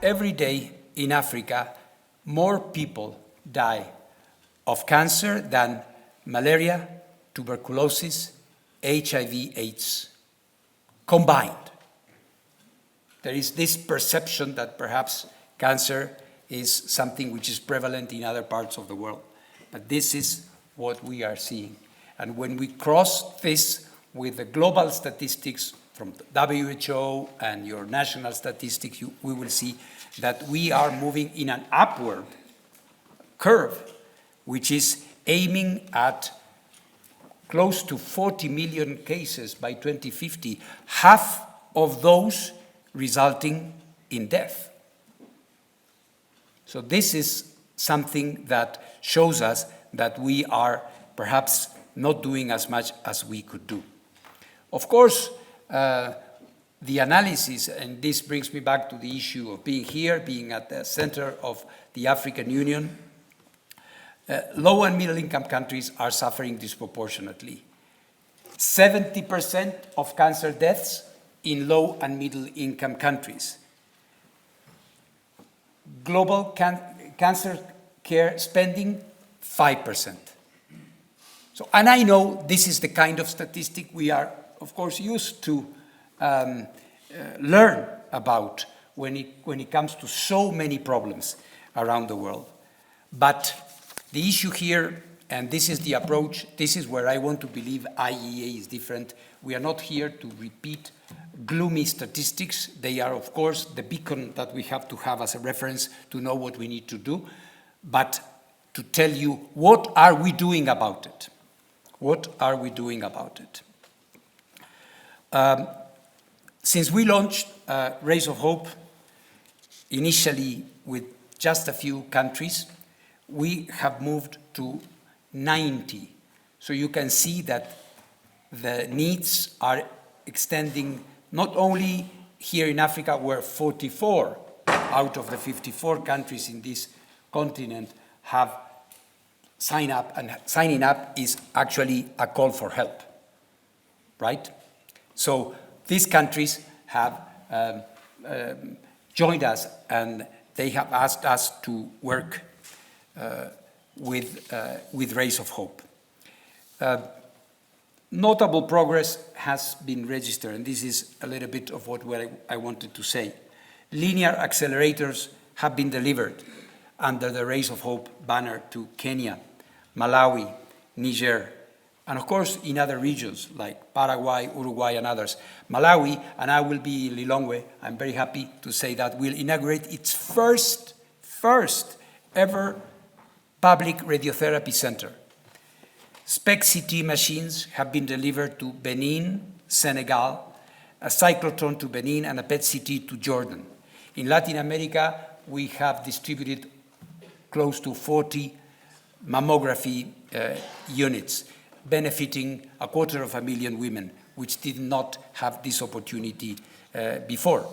every day in Africa, more people die of cancer than malaria, tuberculosis, HIV/AIDS combined. There is this perception that perhaps cancer is something which is prevalent in other parts of the world. But this is what we are seeing. And when we cross this with the global statistics from the WHO and your national statistics, we will see that we are moving in an upward curve, which is aiming at close to 40 million cases by 2050, half of those resulting in death. So this is something that shows us that we are perhaps not doing as much as we could do. Of course, the analysis, and this brings me back to the issue of being here, being at the center of the African Union, low and middle income countries are suffering disproportionately. 70% of cancer deaths in low and middle income countries. Global cancer care spending, 5%. So, and I know this is the kind of statistic we are, of course, used to learn about when it comes to so many problems around the world. But the issue here, and this is the approach, this is where I want to believe IAEA is different. We are not here to repeat gloomy statistics. They are, of course, the beacon that we have to have as a reference to know what we need to do, but to tell you what are we doing about it. What are we doing about it? Since we launched Rays of Hope, initially with just a few countries, we have moved to 90. So you can see that the needs are extending not only here in Africa, where 44 out of the 54 countries in this continent have signed up, and signing up is actually a call for help, right? So these countries have joined us, and they have asked us to work with Rays of Hope. Notable progress has been registered, and this is a little bit of what I wanted to say. Linear accelerators have been delivered under the Rays of Hope banner to Kenya, Malawi, Niger, and of course in other regions like Paraguay, Uruguay, and others. Malawi, and I will be in Lilongwe, I'm very happy to say that, will inaugurate its first ever public radiotherapy center. SPECT-CT machines have been delivered to Benin, Senegal, a cyclotron to Benin, and a PET-CT to Jordan. In Latin America, we have distributed close to 40 mammography units, benefiting 250,000 women, which did not have this opportunity before.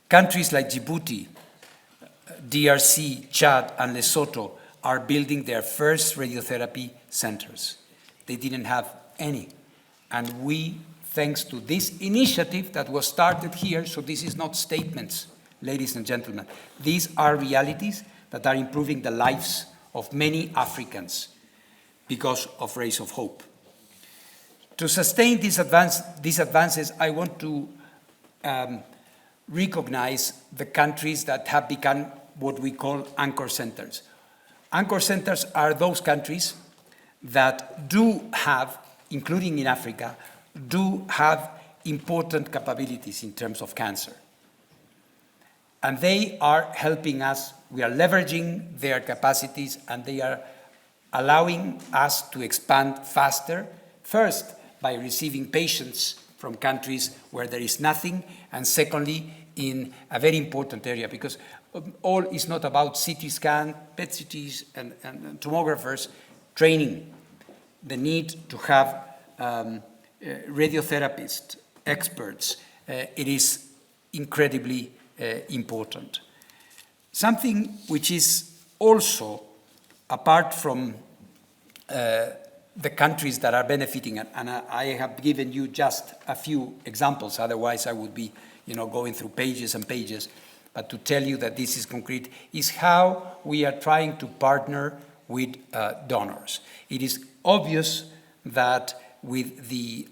Countries like Djibouti, DRC, Chad, and Lesotho are building their first radiotherapy centers. They didn't have any. And we, thanks to this initiative that was started here, so this is not statements, ladies and gentlemen, these are realities that are improving the lives of many Africans because of Rays of Hope. To sustain these advances, I want to recognize the countries that have become what we call anchor centers. Anchor centers are those countries that do have, including in Africa, do have important capabilities in terms of cancer. And they are helping us, we are leveraging their capacities, and they are allowing us to expand faster, first by receiving patients from countries where there is nothing, and secondly, in a very important area, because all is not about CT scan, PET-CTs, and tomographers training. The need to have radiotherapists, experts, it is incredibly important. Something which is also, apart from the countries that are benefiting, and I have given you just a few examples, otherwise I would be going through pages and pages, but to tell you that this is concrete, is how we are trying to partner with donors. It is obvious that with the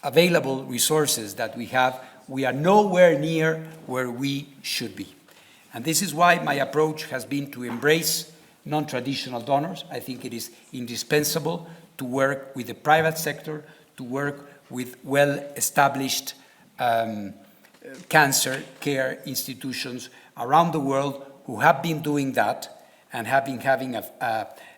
available resources that we have, we are nowhere near where we should be. And this is why my approach has been to embrace non-traditional donors. I think it is indispensable to work with the private sector, to work with well-established cancer care institutions around the world who have been doing that and have been having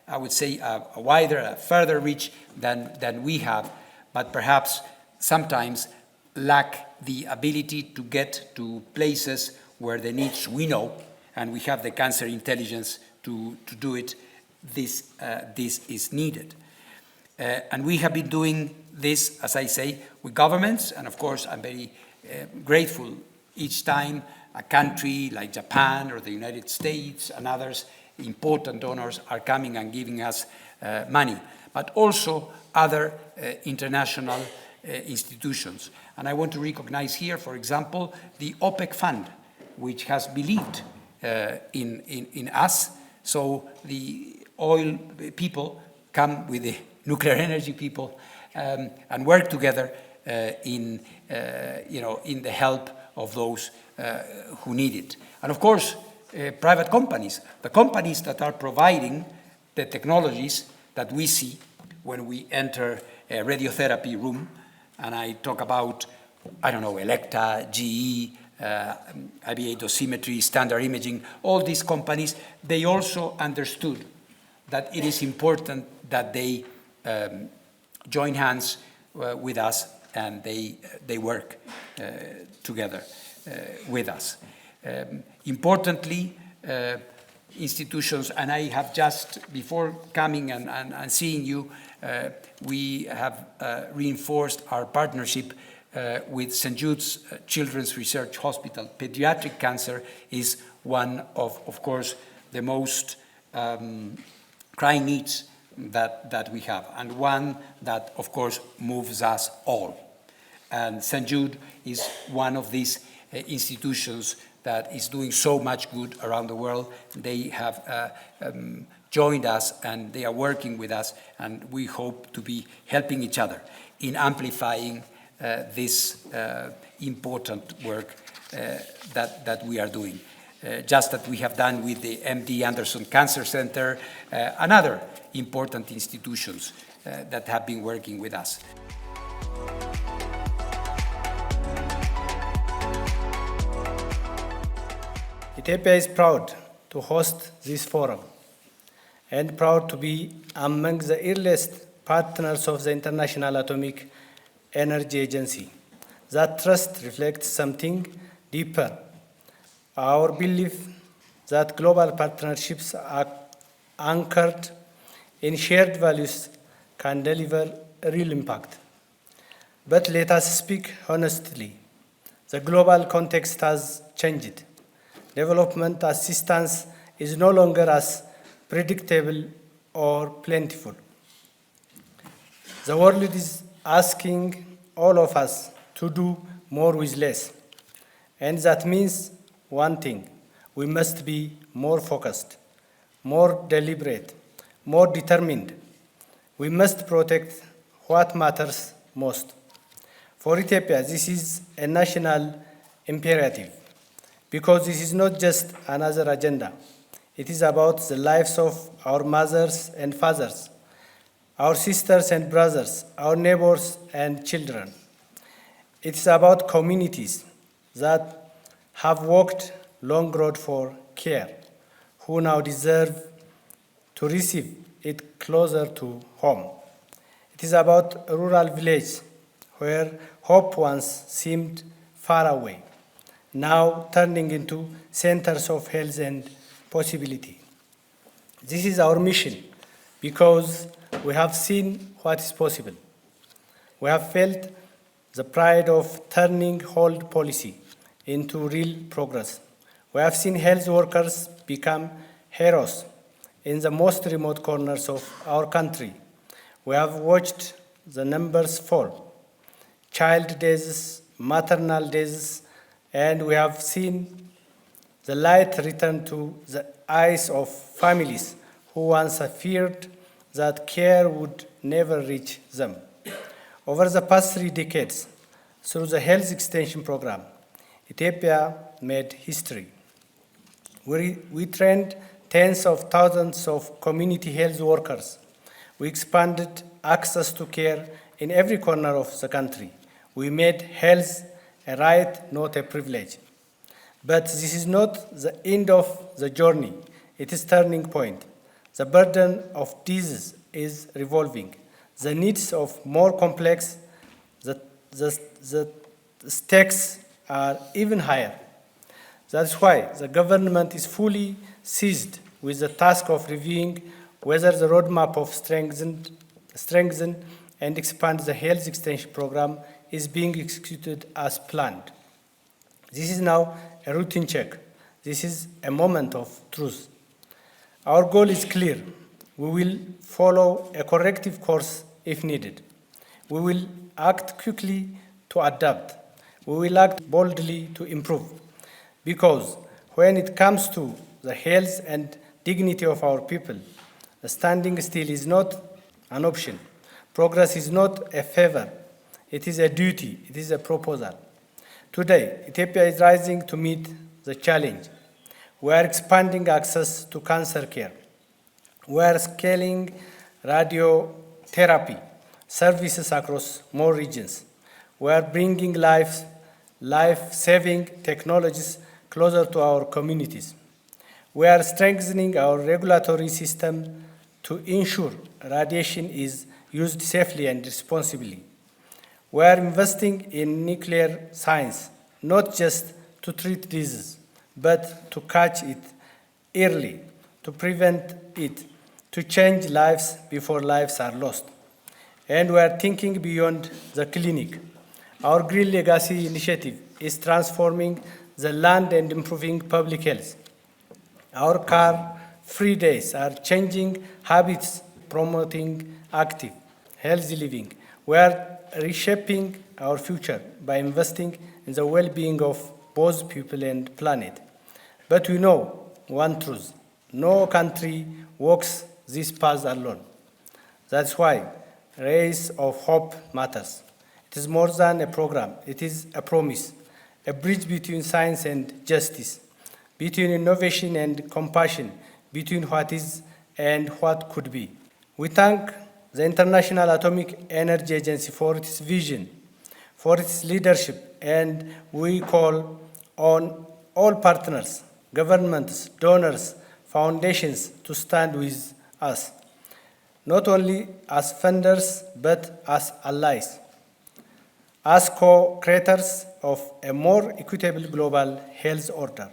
I would say, a wider, a further reach than we have, but perhaps sometimes lack the ability to get to places where the needs we know, and we have the cancer intelligence to do it. This is needed. And we have been doing this, as I say, with governments, and of course I'm very grateful each time a country like Japan or the United States and others, important donors, are coming and giving us money, but also other international institutions. And I want to recognize here, for example, the OPEC fund, which has believed in us. So the oil people come with the nuclear energy people and work together in the help of those who need it. And of course, private companies, the companies that are providing the technologies that we see when we enter a radiotherapy room, and I talk about, I don't know, Elekta, GE, Abiy dosimetry, standard imaging, all these companies, they also understood that it is important that they join hands with us and they work together with us. Importantly, institutions, and I have just, before coming and seeing you, we have reinforced our partnership with St. Jude's Children's Research Hospital. Pediatric cancer is one of course, the most crying needs that we have, and one that, of course, moves us all. And St. Jude is one of these institutions that is doing so much good around the world. They have joined us and they are working with us, and we hope to be helping each other in amplifying this important work that we are doing. Just that we have done with the MD Anderson Cancer Center and other important institutions that have been working with us. Ethiopia is proud to host this forum and proud to be among the earliest partners of the International Atomic Energy Agency. That trust reflects something deeper, our belief that global partnerships are anchored in shared values can deliver real impact. But let us speak honestly. The global context has changed. Development assistance is no longer as predictable or plentiful. The world is asking all of us to do more with less. And that means one thing: we must be more focused, more deliberate, more determined. We must protect what matters most. For Ethiopia, this is a national imperative, because this is not just another agenda. It is about the lives of our mothers and fathers, our sisters and brothers, our neighbors and children. It is about communities that have walked long road for care, who now deserve to receive it closer to home. It is about a rural village where hope once seemed far away, now turning into centers of health and possibility. This is our mission because we have seen what is possible. We have felt the pride of turning hold policy into real progress. We have seen health workers become heroes in the most remote corners of our country. We have watched the numbers fall. Child deaths, maternal deaths, and we have seen the light return to the eyes of families who once feared that care would never reach them. Over the past 3 decades, through the health extension program, Ethiopia made history. We trained tens of thousands of community health workers. We expanded access to care in every corner of the country. We made health a right, not a privilege. But this is not the end of the journey. It is a turning point. The burden of disease is revolving. The needs of more complex, the stakes are even higher. That's why the government is fully seized with the task of reviewing whether the roadmap of strengthen and expand the health extension program is being executed as planned. This is now a routine check. This is a moment of truth. Our goal is clear. We will follow a corrective course if needed. We will act quickly to adapt. We will act boldly to improve. Because when it comes to the health and dignity of our people, standing still is not an option. Progress is not a favor. It is a duty. It is a proposal. Today, Ethiopia is rising to meet the challenge. We are expanding access to cancer care. We are scaling radiotherapy services across more regions. We are bringing life-saving technologies closer to our communities. We are strengthening our regulatory system to ensure radiation is used safely and responsibly. We are investing in nuclear science, not just to treat disease, but to catch it early, to prevent it, to change lives before lives are lost. And we are thinking beyond the clinic. Our Green Legacy initiative is transforming the land and improving public health. Our car-free days are changing habits, promoting active, healthy living. We are reshaping our future by investing in the well-being of both people and planet. But we know one truth: no country walks this path alone. That's why Rays of Hope matters. It is more than a program. It is a promise, a bridge between science and justice, between innovation and compassion, between what is and what could be. We thank the International Atomic Energy Agency for its vision, for its leadership, and we call on all partners, governments, donors, foundations to stand with us, not only as funders, but as allies, as co-creators of a more equitable global health order.